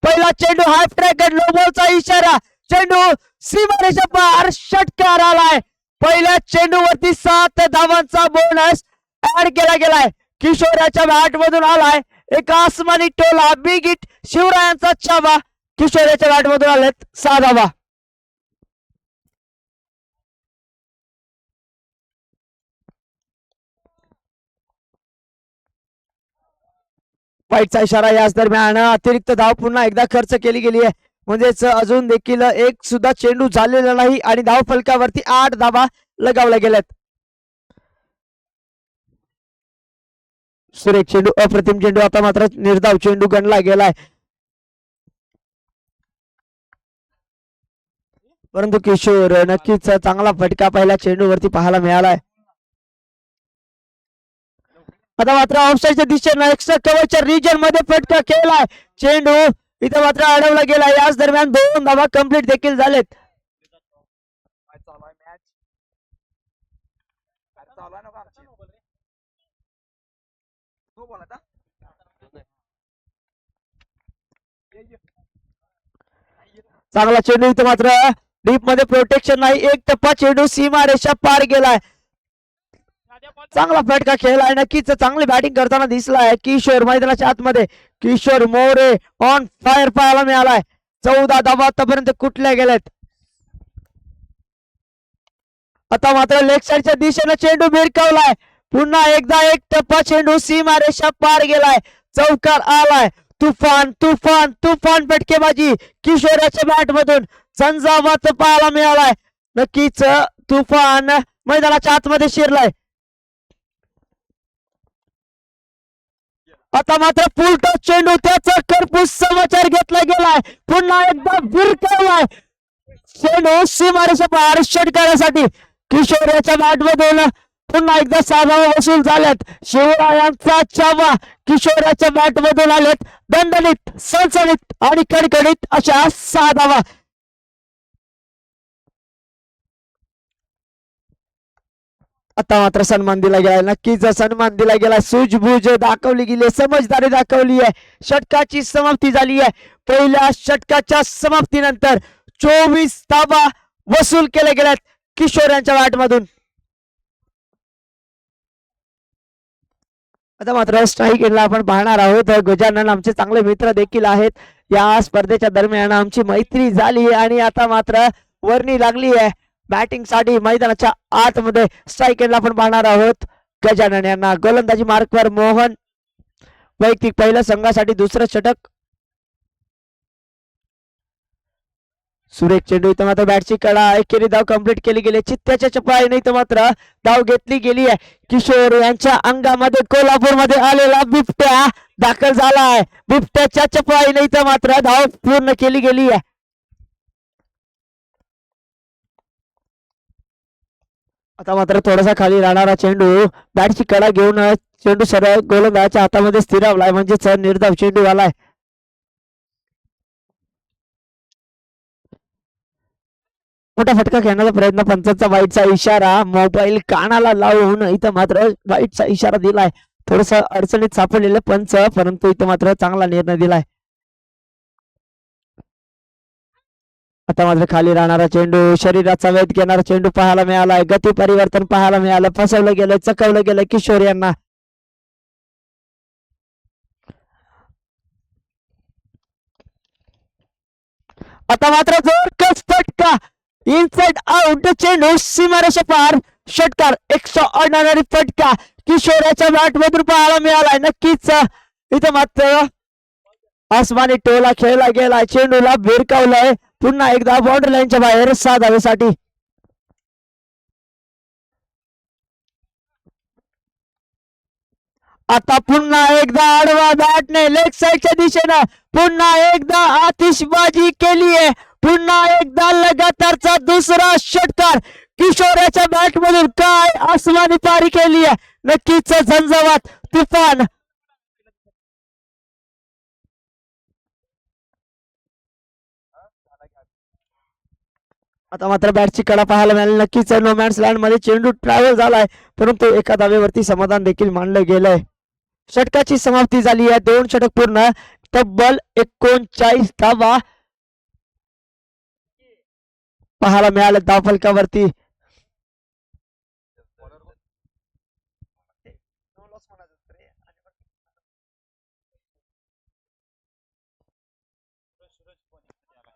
पहिला चेंडू half track low बॉलचा इशारा, चेंडू सीमारेषा पार, षटकार आलाय. पहिल्या चेंडूवरती 7 धावांचा बोनस ऍड केला गेलाय. किशोराच्या बॅट मधून आलाय एक आसमानी टोला, बिग हिट शिवरायांचा चाबा. किशोराच्या बॅट मधून आलेत 6 धावा. फाईटचा इशारा. याच दरम्यान अतिरिक्त धाव पुन्हा एकदा खर्च केली गेली आहे, म्हणजेच अजून देखील एक सुद्धा चेंडू झालेला नाही आणि धाव फलकावरती 8 धावा लगावल्या गेल्यात. सुरेख चेंडू, अप्रतिम चेंडू. आता मात्र निर्धाव चेंडू गणला गेलाय, परंतु किशोर नक्कीच चांगला फटका पहिल्या चेंडूवरती पाहायला मिळालाय. आता मात्र ऑफसाईडच्या दिशेने एक्स्ट्रा कव्हरच्या रिजन मध्ये फटका खेळलाय. चेंडू इथे मात्र अडवला गेला. याच दरम्यान 2 धावा कंप्लीट देखील झालेत. चांगला चेंडू इथे मात्र डीप मध्ये प्रोटेक्शन नाही, एक टप्पा चेंडू सीमारेषा पार गेलाय. चांगला फटका खेळलाय, नक्कीच चांगली बॅटिंग करताना दिसलाय किशोर मैदानाच्या आतमध्ये. किशोर मोरे ऑन फायर पाहायला मिळालाय. 14 धावा आतापर्यंत कुठल्या गेल्यात. आता मात्र लेग साईडच्या दिशेने चेंडू भिरकावलाय. पुन्हा एकदा एक टप्पा चेंडू सीमारेषा पार गेलाय, चौकार आलाय. तुफान तुफान तुफान फटकेबाजी किशोराच्या बॅट मधून झंझावात पाहायला मिळालाय. नक्कीच तुफान मैदानाच्या आतमध्ये शिरलाय. आता मात्र फुल टॉस चेंडू, त्याचा करपूस समाचार घेतला गेलाय. पुन्हा एकदा भिरकावलाय चेंडू सीमारेषा पार, षटकारासाठी किशोर याच्या बॅट मधून पुन्हा एकदा 6 धावा वसूल झाल्यात. शिवरायांचा चावा किशोराच्या बॅट मधून आलेत. दणदणीत, सणसणीत आणि कडकडीत अशा 6 धावा. आता मात्र सन्मान दिला गेला, नक्कीच सन्मान दिला गेला. सूझबूझ दाखवली गेली, समजदारी दाखवली आहे. षटकाची समाप्ती झाली आहे. पहिल्या षटकाच्या समाप्तीनंतर 24 धावा वसूल केल्या गेल्यात किशोर यांच्या बॅट मधून. आता मात्र स्ट्राईक एंडला आपण पाहणार आहोत. गजानन आमचे चांगले मित्र देखील आहेत. या स्पर्धेच्या दरम्यान आमची मैत्री झाली आणि आता मात्र वर्णी लागली आहे बॅटिंग साठी मैदानाच्या आतमध्ये. स्ट्राईक एंडला आपण पाहणार आहोत गजानन यांना. गोलंदाजी मार्कवर मोहन, वैयक्तिक पहिलं, संघासाठी दुसरं षटक. सुरेख चेंडू, इथं मात्र बॅटची कडा, एकेरी धाव कंप्लीट केली गेली. चित्त्याच्या चपळाईने इथं मात्र धाव घेतली गेली आहे. किशोर यांच्या अंगामध्ये कोल्हापूरमध्ये आलेला बिबट्या दाखल झाला आहे. बिबट्याच्या चपळाईने इथं मात्र धाव पूर्ण केली गेली आहे. आता मात्र थोडासा खाली राहणारा चेंडू, बॅटची कडा घेऊन चेंडू सरळ गोलंदाजाच्या हातामध्ये स्थिरावलाय, म्हणजेच निर्धाव चेंडू आलाय. मोठा फटका खेळण्याचा प्रयत्न, पंचांचा वाईटचा इशारा. मोबाईल कानाला लावून इथं मात्र वाईटचा इशारा दिलाय. थोडस अडचणीत सापडलेलं पंच, परंतु इथं मात्र चांगला निर्णय दिलाय. आता मात्र खाली राहणारा चेंडू, शरीराचा वेध घेणारा चेंडू पाहायला मिळालाय. गती परिवर्तन पाहायला मिळालं. फसवलं गेलं, चकवलं गेलं किशोर यांना. आता मात्र जोरकस फटका, इनसाइड आउट चेंडू सीमारेषा पार, षटकार. एक्स्ट्रा ऑर्डिनरी फटका किशोराच्या बॅट मधून पाहायला मिळालाय. नक्कीच इथं मात्र आसमानी टोला खेळला गेला, चेंडूला भिरकावलंय. पुन्हा एकदा बाउंड्री लाईनच्या बाहेर 6 धावेसाठी. आता पुन्हा एकदा आडवा बॅटने लेग साईडच्या दिशेनं पुन्हा एकदा आतिषबाजी केली आहे. पुन्हा एकदा लगातारचा दुसरा षटकार किशोराच्या बॅट मधून. काय आसमानी पारी केली आहे, नक्कीच झंझावात, तुफान. आता मात्र बॅटची कडा पाहायला मिळाली. नक्कीच नो मॅन्स लँड मध्ये चेंडू ट्रॅव्हल झालाय, परंतु एका धावेवरती समाधान देखील मानलं गेलंय. षटकाची समाप्ती झाली आहे. 2 षटक पूर्ण. तब्बल 39 धावा पाहायला मिळाल्या धावफलकावरती.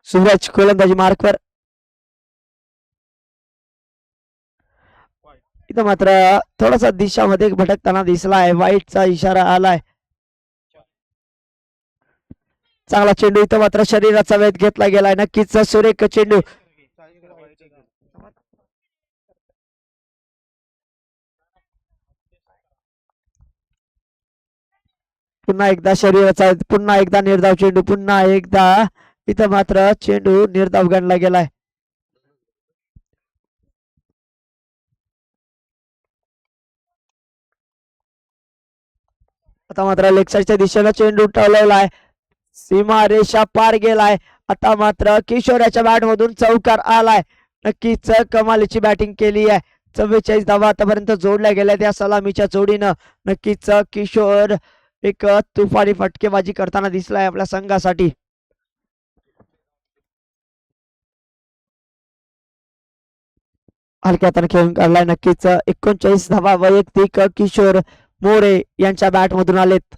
सूरज गोलंदाजी मार्कवर. इथं मात्र थोडासा दिशामध्ये भटकताना दिसलाय, वाईटचा इशारा आलाय. चांगला चेंडू इथं मात्र शरीराचा वेध घेतला गेलाय. नक्कीच सुरेख चेंडू. पुन्हा एकदा शरीराचा, पुन्हा एकदा निर्धाव चेंडू, पुन्हा एकदा इथं मात्र चेंडू निर्धाव गणला गेलाय. आता मात्र लेग साईडच्या दिशेला चेंडू टळलेला आहे, सीमा रेषा पार गेलाय. आता मात्र किशोराच्या बॅट मधून चौकार आलाय. नक्कीच कमालीची बॅटिंग केली आहे. 44 धावा आतापर्यंत जोडल्या गेल्या त्या सलामीच्या जोडीनं. नक्कीच किशोर एक तुफानी फटकेबाजी करताना दिसलाय आपल्या संघासाठी. हलक्या हाताने खेळून काढलाय. नक्कीच 39 धावा वैयक्तिक किशोर मोरे यांच्या बॅट मधून आलेत.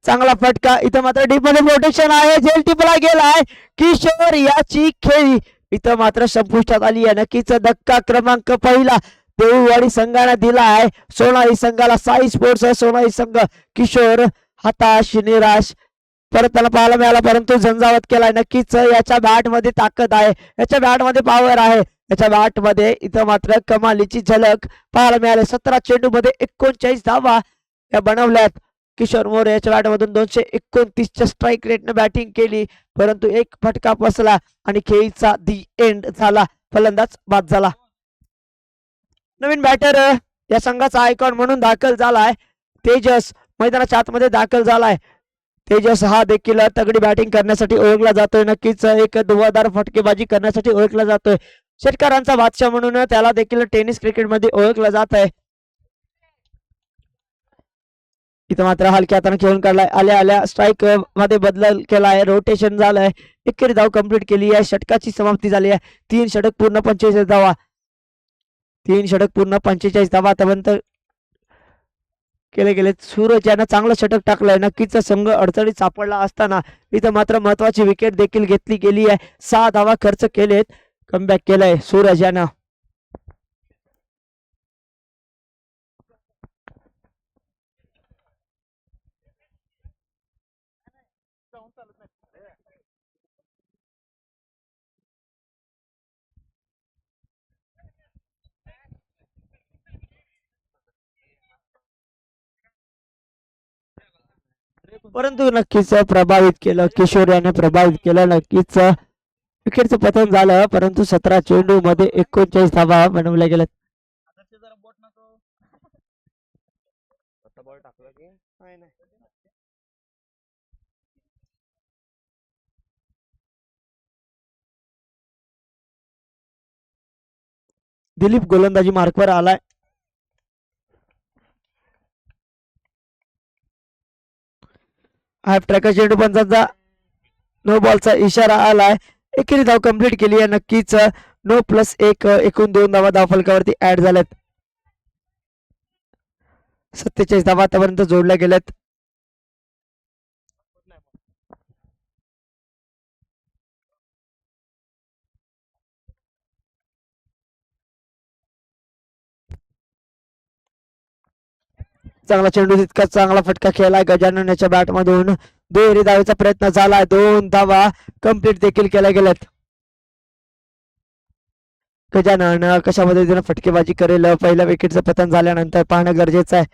चांगला फटका, इथं मात्र डीप मध्ये प्रोटेक्शन आहे, जेल टिपला गेलाय. किशोर याची खेळी इथं मात्र संपुष्टात आली आहे. नक्कीच धक्का क्रमांक पहिला देऊळवाडी संघाने दिला आहे सोनाई संघाला. साई स्पोर्ट्स सोनाई संघ. किशोर हताश निराश परत त्याला पाहायला मिळाला, परंतु झंझावत केलाय. नक्कीच याच्या बॅट मध्ये ताकद आहे, याच्या बॅट मध्ये पॉवर आहे, याच्या बॅट मध्ये इथं मात्र कमालीची झलक पाहायला मिळाली. 17 चेंडू मध्ये 39 धावा या बनवल्यात. किशोर मोरे याच्या बॅट मधून 229 च्या स्ट्राईक रेटने बॅटिंग केली, परंतु एक फटका बसला आणि खेळीचा दी एंड झाला. फलंदाज बाद झाला. नवीन बॅटर या संघाचा आयकॉन म्हणून दाखल झालाय तेजस, मैदानाच्या आतमध्ये दाखल झालाय. तेजस हा देखील तगडी बॅटिंग करण्यासाठी ओळखला जातोय. नक्कीच एक धुवाधार फटकेबाजी करण्यासाठी ओळखला जातोय. षटकारांचा बादशाह म्हणून त्याला देखील टेनिस क्रिकेट मध्ये ओळखलं जात आहे. इथं मात्र हलक्या हाताने खेळून काढलाय. आल्या आल्या स्ट्राईक मध्ये बदल केलाय, रोटेशन झालंय. एकेरी धाव कंप्लीट केली आहे. षटकाची समाप्ती झाली आहे. 3 षटक पूर्ण 45 धावा. 3 षटक पूर्ण 45 धावा आतापर्यंत केले गेले. सूरज यानं चांगलं षटक टाकलंय. नक्कीच संघ अडचणीत सापडला असताना इथं मात्र महत्वाची विकेट देखील घेतली गेली आहे. 6 धावा खर्च केलेत, कमबॅक केलंय सूरज यानं. परंतु नक्कीच प्रभावित केलं, किशोर याने प्रभावित केलं. नक्कीच विकेटचं पतन झालं, परंतु 17 चेंडू मध्ये 39 धावा बनवल्या गेल्या. दिलीप गोलंदाजी मार्कवर आलाय. हाफ ट्रॅकर चेंडू पंचांचा नो बॉलचा इशारा आलाय. एकेरी धाव कंप्लीट केली आहे. नक्कीच 9+1 एकूण 2 धावा धावफलकावरती ऍड झाल्यात. 47 धावा आतापर्यंत जोडल्या गेल्यात. चांगला चेंडू, तितका चांगला फटका खेळलाय गजानन याच्या बॅट मधून. दुहेरी धावेचा प्रयत्न झालाय. 2 धावा कंप्लीट देखील केल्या गेल्यात. गजानन कशा पद्धतीने फटकेबाजी करेल पहिल्या विकेटचं पतन झाल्यानंतर पाहणं गरजेचं आहे.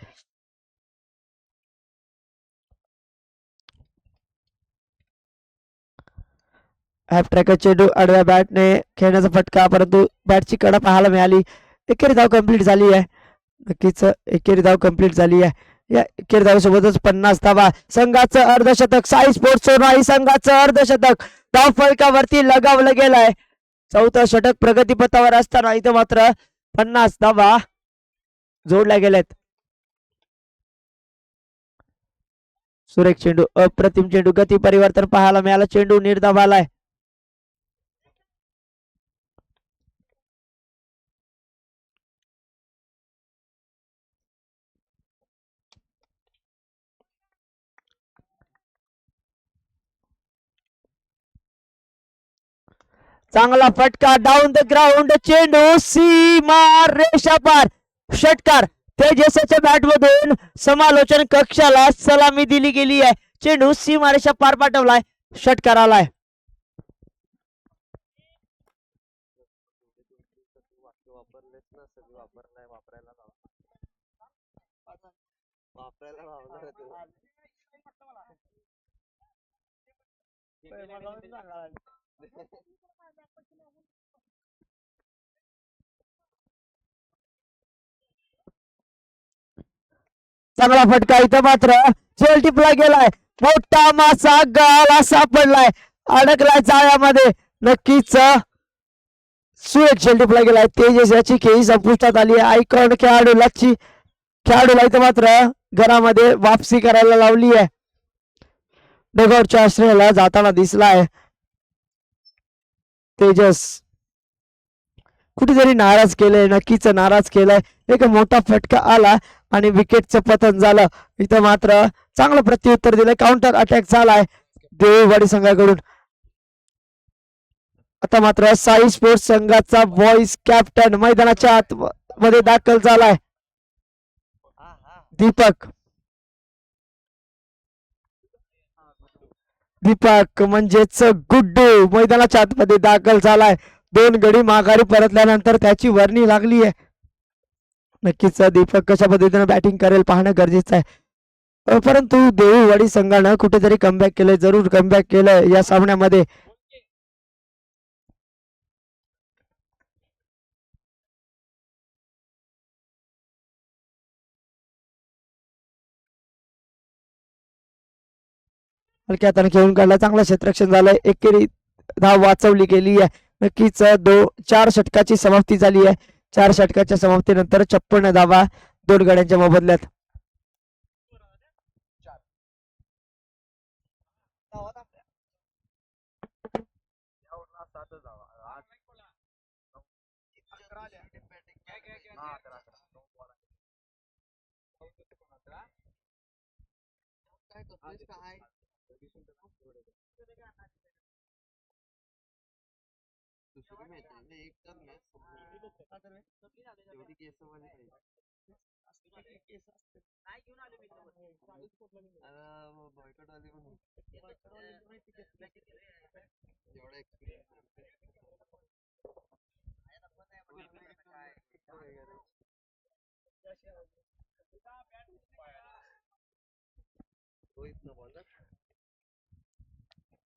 हॅफ ट्रॅकर चेंडू आडव्या बॅटने खेळण्याचा फटका, परंतु बॅटची कडा पाहायला मिळाली. एकेरी धाव कंप्लीट झाली आहे. नक्कीच एकेरी धाव कंप्लीट झाली आहे. या एकेरी धावेसोबतच 50 धावा. संघाचं अर्धशतक, साई स्पोर्ट्स सोनाई संघाचं अर्धशतक धाव फलकावरती लगावलं गेलंय. 4थं षटक प्रगतीपथावर असताना इथं मात्र 50 धावा जोडल्या गेल्यात. सुरेख चेंडू, अप्रतिम चेंडू, गती परिवर्तन पाहायला मिळालं, चेंडू निर्धाव आलाय. चांगला फटका डाऊन द ग्राउंड, चेंडू सीमा रेषा पार, षटकार. तेजसच्या बॅट मधून समालोचन कक्षाला सलामी दिली गेली आहे. चेंडू सीमा रेषा पार पाठवलाय, षटकार आलाय. चांगला फटका, इथं मात्र झेल टिपला गेलाय, मोठा मासा गळाला सापडलाय, अडकलाय जाळ्यामध्ये. नक्कीच सुरेख झेल टिपला गेलाय. तेजस याची खेळी संपुष्टात आली आहे. आयकॉन खेळाडूला इथं मात्र घरामध्ये वापसी करायला लावली आहे. डगआउटच्या आश्रयाला जाताना दिसलाय तेजस. कुठेतरी नाराज केलंय, नक्कीच नाराज केलंय. एक मोठा फटका आला आणि विकेटचं पतन झालं. इथं मात्र चांगलं प्रत्युत्तर दिलंय, काउंटर अटॅक झालाय देववाडी संघाकडून. आता मात्र साई स्पोर्ट्स संघाचा बॉईज कॅप्टन मैदानाच्या आत मध्ये दाखल झालाय, दीपक. दीपक म्हणजेच गुड्डू मैदानाच्या आतमध्ये दाखल झालाय. 2 गडी माघारी परतल्यानंतर त्याची वर्णी लागली आहे. नक्कीच दीपक कशा पद्धतीने बॅटिंग करेल पाहणं गरजेचं आहे. परंतु देऊळवाडी संघानं कुठेतरी कमबॅक केलंय, जरूर कमबॅक केलंय या सामन्यामध्ये. हलक्या हाताने खेळून काढला, चांगलं क्षेत्ररक्षण झालंय, एकेरी धाव वाचवली गेली आहे. नक्कीच 4 षटकाची समाप्ती झाली आहे. 4 षटकाच्या समाप्तीनंतर 56 धावा 2 गड्यांच्या मोबदल्यात.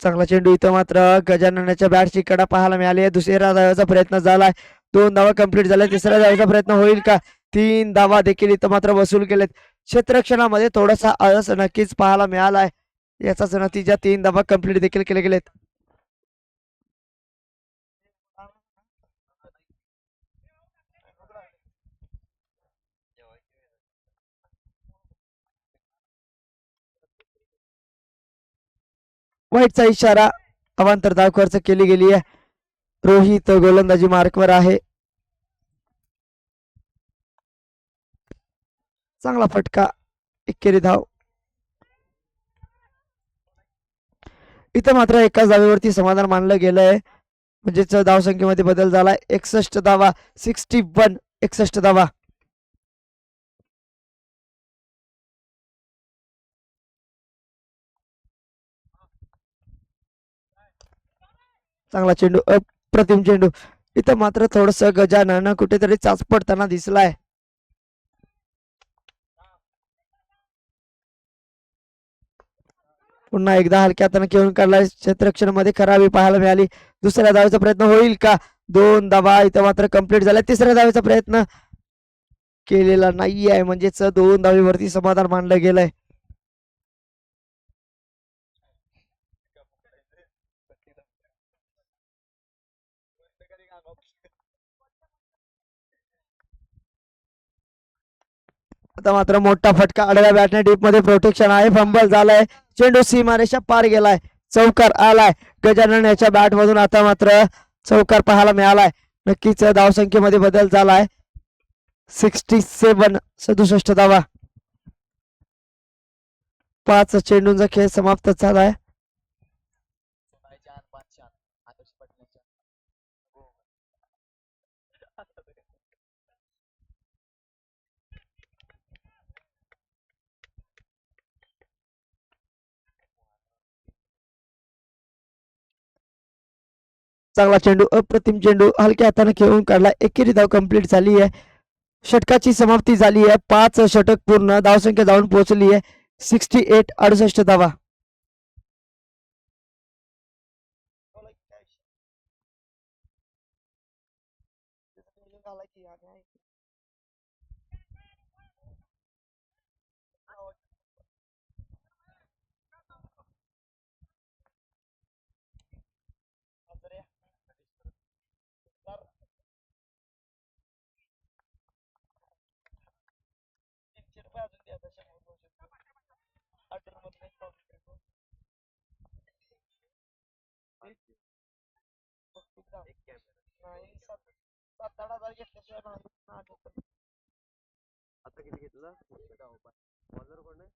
चांगला चेंडू, इथं मात्र गजाननाच्या बॅटची कडा पाहायला मिळाली आहे. दुसऱ्या धावाचा प्रयत्न झालाय, 2 धावा कंप्लीट झाल्या. तिसऱ्या धावाचा प्रयत्न होईल का? 3 धावा देखील इथं मात्र वसूल केलेत. क्षेत्ररक्षणामध्ये थोडासा आळस नक्कीच पाहायला मिळालाय, याचाच नतीजा 3 धावा कंप्लीट देखील केले गेलेत. वाईटचा इशारा, अवांतर धाव खर्च केली गेली आहे. रोहित गोलंदाजी मार्कवर आहे. चांगला फटका, एकेरी धाव. इथं मात्र एकाच धावेवरती समाधान मानलं गेलंय, म्हणजेच धावसंख्येमध्ये बदल झालाय. 61 धावा, 61, 61 धावा. चांगला चेंडू, अप्रतिम चेंडू. इथं मात्र थोडस गजानन कुठेतरी चाचपडताना दिसलाय. पुन्हा एकदा हलक्या हाताने खेळून काढलाय, क्षेत्ररक्षण मध्ये खराबी पाहायला मिळाली. दुसऱ्या धावेचा प्रयत्न होईल का? 2 धावा इथं मात्र कंप्लीट झाल्या. तिसऱ्या धावेचा प्रयत्न केलेला नाही आहे, म्हणजेच 2 धावेवरती समाधान मानलं गेलंय. आता मात्र मोठा फटका आडव्या बॅटने डीप मध्ये प्रोटेक्शन आहे. फंबल झालाय. चेंडू सीमारेषा पार गेलाय. चौकार आलाय. गजानन याच्या बॅट मधून आता मात्र चौकार पाहायला मिळालाय. नक्कीच धावसंख्येमध्ये बदल झालाय. 67 67 धावा. 5 चेंडूंचा खेळ समाप्त झालाय. चांगला चेंडू, अप्रतिम चेंडू हलक्या हाताने खेळून काढला. एकेरी धाव कंप्लीट झाली आहे. षटकाची समाप्ती झाली आहे. 5 षटक पूर्ण. धावसंख्या जाऊन पोहोचली आहे 68 68 धावा. आता किती घेतलं बॉलर कोण आहे?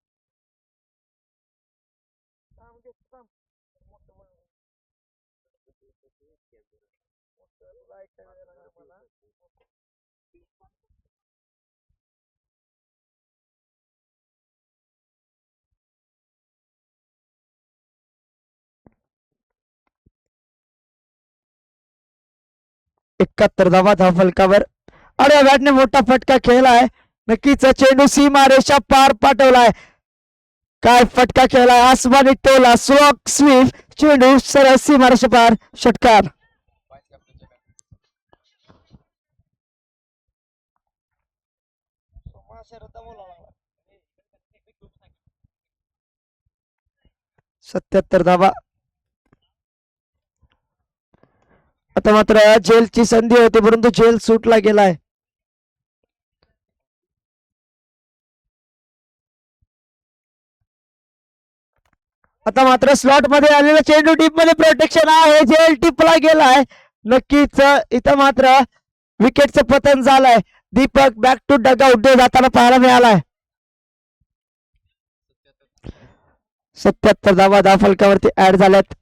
एकाहत्तर धावा धावफलकावर. अरे बॅटने मोठा फटका खेळलाय. नक्कीच चेंडू सीमारेषा पार पाठवलाय. काय फटका खेळलाय. आसमानी टोला स्लॉक स्वीप. चेंडू सरळ सीमारेषा पार. षटकार. सत्याहत्तर धावा. आता मात्र झेलची संधी होती परंतु झेल सुटला गेलाय. आता मात्र स्लॉट मध्ये आलेला चेंडू डीप मध्ये प्रोटेक्शन आहे. झेल टिपला गेलाय. नक्कीच इथं मात्र विकेटचं पतन झालंय. दीपक बॅक टू डगआउट जाताना पाहायला मिळालाय. 77 धावा धावफलकावरती ऍड झाल्यात.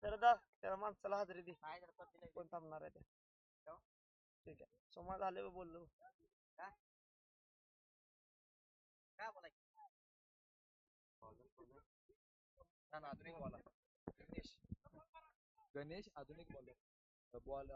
त्याला माणसाला हजरी दे. कोण थांबणार आहे ते? ठीक आहे. सोमा झाले बोललो. गणेश आधुनिक बॉलर बॉल